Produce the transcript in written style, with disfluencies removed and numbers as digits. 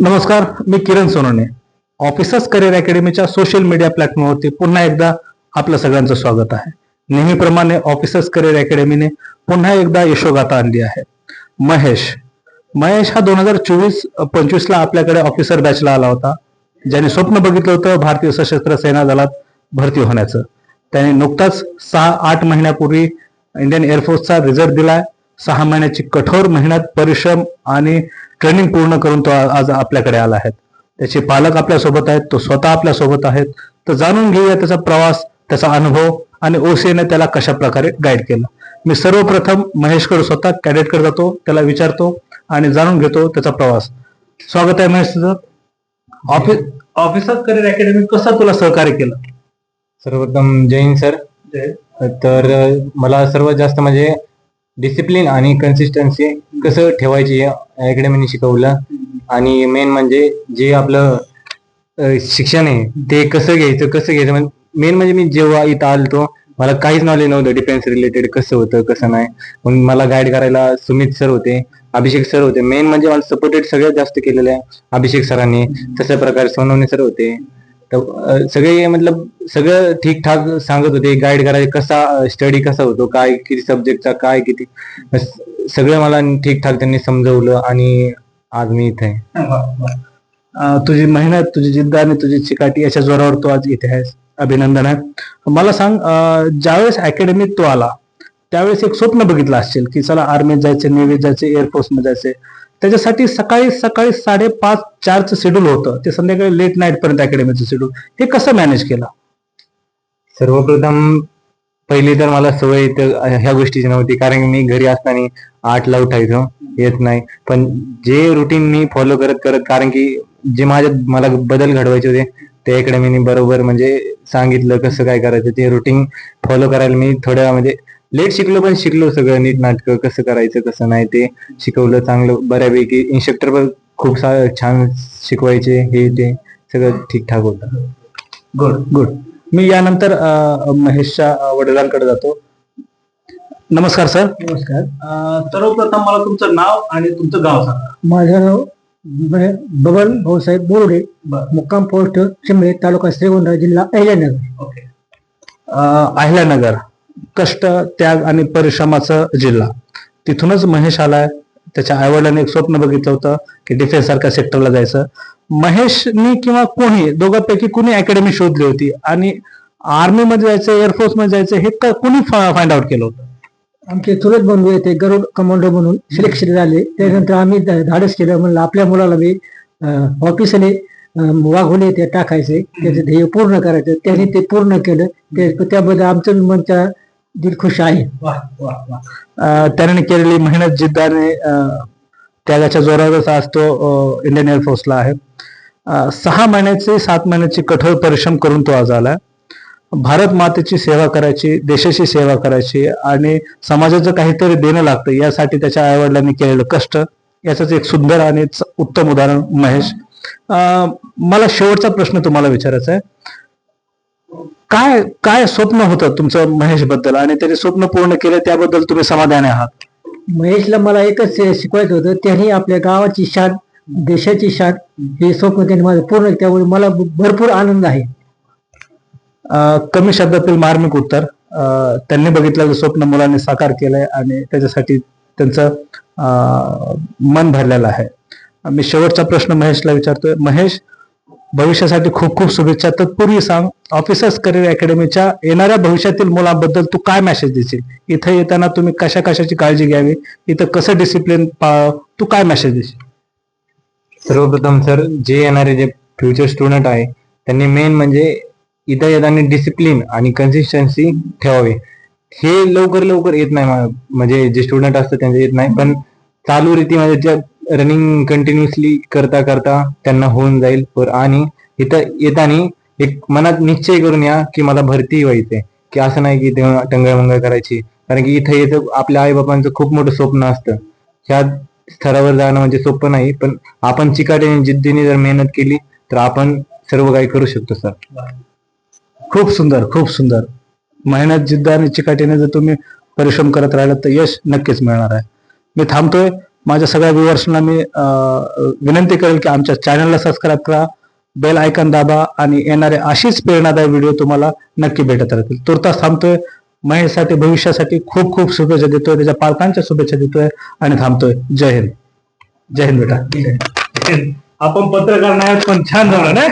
नमस्कार, मी Kiran Sonawane. Officers career अकॅडमीच्या सोशल मीडिया प्लॅटफॉर्मवरती पुन्हा एकदा आपलं सगळ्यांचं स्वागत आहे. नेहमीप्रमाणे ऑफिसर्स करिअर अकॅडमीने पुन्हा एकदा यशोगाथा आणली आहे. महेश हा 2024-25 ला आपल्याकडे ऑफिसर बॅचला आला होता, ज्याने स्वप्न बघितलं होतं भारतीय सशस्त्र सेना दलात भरती होण्याचं. त्याने नुकताच 6-8 महिन्यापूर्वी इंडियन एअरफोर्सचा रिझल्ट दिलाय. 6 महिन्याची कठोर मेहनत, परिश्रम आणि ट्रेनिंग पूर्ण करून तो आज आपल्याकडे आला आहे. त्याचे पालक आपल्यासोबत आहेत, तो स्वतः आपल्यासोबत आहेत. तर जाणून घेऊया त्याचा प्रवास, त्याचा अनुभव आणि ओसीएने त्याला कशा प्रकारे गाईड केलं. मी सर्वप्रथम महेशकडे स्वतः कॅडेटकडे जातो, त्याला विचारतो आणि जाणून घेतो त्याचा प्रवास. स्वागत आहे महेश तुझं. ऑफिसर करिअर अकॅडमी कसं तुला सहकार्य केलं? सर्वप्रथम जय हिंद सर. तर मला सर्वात जास्त म्हणजे डिसिप्लिन आणि कन्सिस्टन्सी कसं ठेवायची अकॅडमीने शिकवलं. आणि मेन म्हणजे जे आपलं शिक्षण आहे ते कसं घ्यायचं मेन म्हणजे मी जेव्हा इथं आलतो मला काहीच नॉलेज नव्हतं डिफेन्स रिलेटेड, कसं होतं कसं नाही. मग मला गाईड करायला सुमित सर होते, अभिषेक सर होते. मेन म्हणजे मला सपोर्टेड सगळ्यात जास्त केलेलं आहे अभिषेक सरांनी. तशा प्रकारे सोनवणे सर होते. तर सगळे मतलब सगळं ठीकठाक सांगत होते, गाईड करायचे कसा स्टडी कसा होतो, काय किती सब्जेक्टचा काय किती, सगळं मला ठीकठाक त्यांनी समजवलं आणि आज मी इथे आहे. तुझी मेहनत, तुझी जिद्द आणि तुझी चिकाटी याच्या जोरावर तू आज इथे आहेस. अभिनंदन आहे. मला सांग, ज्यावेळेस अकॅडमीत तू आला त्यावेळेस एक स्वप्न बघितलं असेल की चला आर्मीत जायचे, नेव्हीत जायचे, एअरफोर्समध्ये जायचे. त्याच्यासाठी सकाळी 5:30-4चं शेड्यूल होतं, ते संध्याकाळी लेट नाईट पर्यंत अकॅडमीचं शेड्यूल. हे कसं मॅनेज केलं? सर्वप्रथम पहिली तर मला सवय ह्या गोष्टीची नव्हती, कारण मी घरी असताना 8ला उठायचो, येत नाही. पण जे रुटीन मी फॉलो करत कारण की जे मला बदल घडवायचे होते ते अकॅडमीने बरोबर म्हणजे सांगितलं कसं काय करायचं. ते रुटीन फॉलो करायला मी थोड्या म्हणजे लेट शिकलो, पण शिकलो सगळं नीट नाटकं कसं करायचं कसं नाही ते शिकवलं चांगलं बऱ्यापैकी. इन्स्ट्रक्टर पण खूप छान शिकवायचे, हे ते सगळं ठीकठाक होतं. गुड. मी यानंतर महेशच्या वडिलांकडे जातो. नमस्कार सर. नमस्कार. सर्वप्रथम मला तुमचं नाव आणि तुमचं गाव सांगा. माझं नाव बबन भाऊसाहेब बोर्डे, मुक्काम पोस्ट चिमणे, तालुका श्रीगोंदा, जिल्हा अहिल्यानगर. ओके. अहिल्यानगर, कष्ट, त्याग आणि परिश्रमाचं जिल्हा. तिथूनच महेश आलाय. त्याच्या आईवडिलांनी एक स्वप्न बघितलं होतं की डिफेन्स सारख्या सेक्टरला जायचं. महेशनी किंवा कोणी दोघांपैकी कुणी अकॅडमी शोधली होती आणि आर्मी मध्ये जायचं, एअरफोर्स मध्ये जायचं हे कुणी फाइंड आउट केलं होतं? आमचे चुलत बंधू येते गरुड कमांडो म्हणून सिलेक्शन झाले. त्यानंतर आम्ही धाडस केलं, म्हणलं आपल्या मुलाला बी ऑफिसने वाघोले ते टाकायचे, त्याचं ध्येय पूर्ण करायचं. त्यांनी ते पूर्ण केलं. त्याबद्दल आमचं मनच्या दिल खुश आहे. त्याने केलेली मेहनत, जिद्द आणि त्यागाच्या जोरावरच आज तो इंडियन एअरफोर्सला आहे. 6 महिन्याचे 7 महिन्याची कठोर परिश्रम करून तो आज आला. भारत मातेची सेवा करायची, देशाची सेवा करायची आणि समाजाचं काहीतरी देणं लागतं यासाठी त्याच्या आईवडिलांनी केलेलं कष्ट याच एक सुंदर आणि उत्तम उदाहरण महेश. मला शेवटचा प्रश्न तुम्हाला विचारायचा आहे. काय स्वप्न होतं तुमचं महेश बद्दल आणि त्याने स्वप्न पूर्ण केलं त्याबद्दल तुम्ही समाधानी आहात? महेशला मला एकच शिकवायचं होतं, त्यांनी आपल्या गावाची शान, देशाची शान हे स्वप्न त्यांनी माझं पूर्ण, त्यामुळे मला भरपूर आनंद आहे. कमी शब्दातील मार्मिक उत्तर. त्यांनी बघितलेलं स्वप्न मुलांनी साकार केलंय आणि त्याच्यासाठी त्यांचं मन भरलेलं आहे. मी शेवटचा प्रश्न महेशला विचारतोय. महेश, भविष्यासाठी खूप खूप शुभेच्छा. तत्पूर्वी सांग, ऑफिसर्स करिअर अकॅडमीच्या येणाऱ्या भविष्यातील मुलांबद्दल तू काय मेसेज देशील? इथं येताना तुम्ही कशाची काळजी घ्यावी, इथं कसं डिसिप्लिन पाळावं, तू काय मेसेज देशील? सर्वप्रथम सर, जे येणारे जे फ्युचर स्टुडंट आहे त्यांनी मेन म्हणजे इथं येताना डिसिप्लिन आणि कन्सिस्टन्सी ठेवावी. हे लवकर येत नाही, म्हणजे जे स्टुडंट असतात त्यांचे येत नाही, पण चालू रीतीमध्ये रनिंग कंटिन्युअसली करता त्यांना होऊन जाईल. आणि इथं येताना एक मनात निश्चय करून या की मला भरती व्हायचंय, की असं नाही की तेव्हा टंगळमंगळ करायची. कारण की इथं येतं आपल्या आईबापांचं खूप मोठं स्वप्न असतं. ह्या स्तरावर जाणं म्हणजे सोपं नाही, पण आपण चिकाटीने जिद्दीने जर मेहनत केली तर आपण सर्व काही करू शकतो सर. खूप सुंदर. मेहनत, जिद्द आणि चिकाटीने जर तुम्ही परिश्रम करत राहिलात तर यश नक्कीच मिळणार आहे. मी थांबतोय. माझ्या सगळ्या व्ह्युअर्सना मी विनंती करेल की आमच्या चॅनलला सबस्क्राईब करा, बेल आयकॉन दाबा आणि येणारे अशीच प्रेरणादायी व्हिडिओ तुम्हाला नक्की भेटत राहतील. तुर्तास थांबतोय. महेशसाठी भविष्यासाठी खूप खूप शुभेच्छा देतोय, त्याच्या पालकांच्या शुभेच्छा देतोय आणि थांबतोय. जय हिंद. जय हिंद बेटा. आपण पत्रकार नाही पण छान झालं ना.